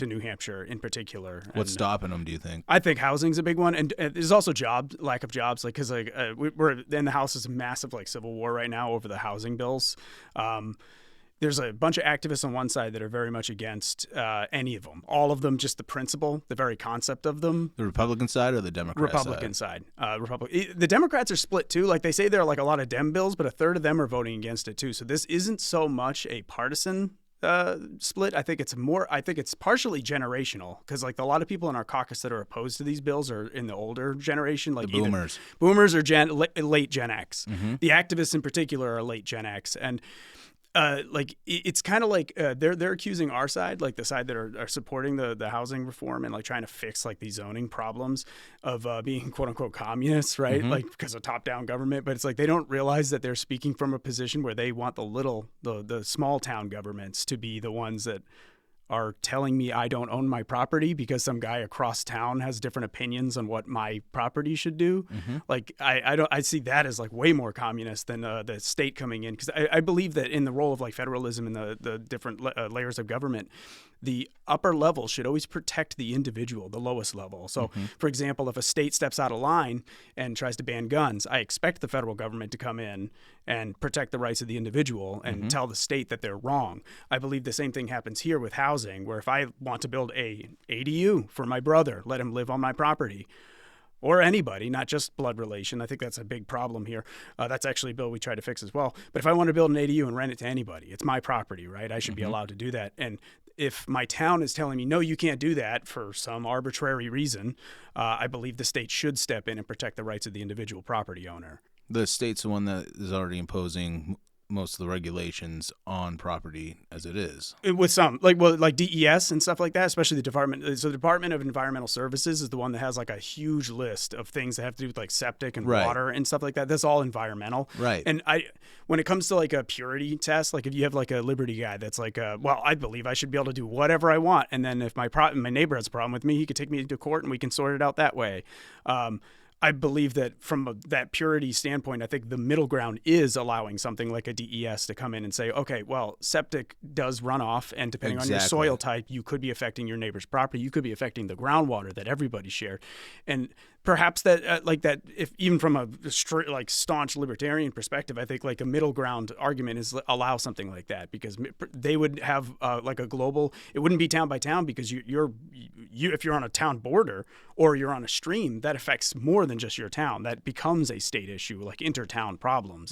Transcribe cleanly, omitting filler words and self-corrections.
to New Hampshire in particular. What's And stopping them, do you think? I think housing's a big one, and there's also lack of jobs, like because we're in the House is a massive like civil war right now over the housing bills. There's a bunch of activists on one side that are very much against any of them. All of them, just the principle, the very concept of them. The Republican side or the Democrat Republican side. The Democrats are split too. Like they say there are like a lot of Dem bills, but a third of them are voting against it too. So this isn't so much a partisan split. I think it's partially generational because like a lot of people in our caucus that are opposed to these bills are in the older generation, like the boomers. Boomers or late Gen X. Mm-hmm. The activists in particular are late Gen X, and like it's kind of like they're accusing our side, like the side that are supporting the housing reform and like trying to fix like these zoning problems of being quote unquote communists, right? Mm-hmm. Like because of top down government, but it's like they don't realize that they're speaking from a position where they want the small town governments to be the ones that are telling me I don't own my property because some guy across town has different opinions on what my property should do. Mm-hmm. Like I see that as like way more communist than the state coming in, because I believe that in the role of like federalism and the different layers of government, the upper level should always protect the individual, the lowest level. So, for example, if a state steps out of line and tries to ban guns, I expect the federal government to come in and protect the rights of the individual and tell the state that they're wrong. I believe the same thing happens here with housing, where if I want to build a ADU for my brother, let him live on my property, or anybody, not just blood relation. I think that's a big problem here. That's actually a bill we try to fix as well. But if I want to build an ADU and rent it to anybody, it's my property, right? I should be allowed to do that. And if my town is telling me, no, you can't do that for some arbitrary reason, I believe the state should step in and protect the rights of the individual property owner. The state's the one that is already imposing most of the regulations on property as it is. With some, like DES and stuff like that, especially the Department. So the Department of Environmental Services is the one that has like a huge list of things that have to do with like septic and water and stuff like that. That's all environmental. Right. And when it comes to like a purity test, like if you have like a Liberty guy that's like, well, I believe I should be able to do whatever I want. And then if my neighbor has a problem with me, he could take me into court and we can sort it out that way. I believe that from that purity standpoint, I think the middle ground is allowing something like a DES to come in and say, okay, well, septic does run off, and depending on your soil type, you could be affecting your neighbor's property. You could be affecting the groundwater that everybody shared. And perhaps that, if even from a staunch libertarian perspective, I think like a middle ground argument is allow something like that, because they would have like a global. It wouldn't be town by town, because if you're on a town border or you're on a stream, that affects more than just your town. That becomes a state issue, like intertown problems.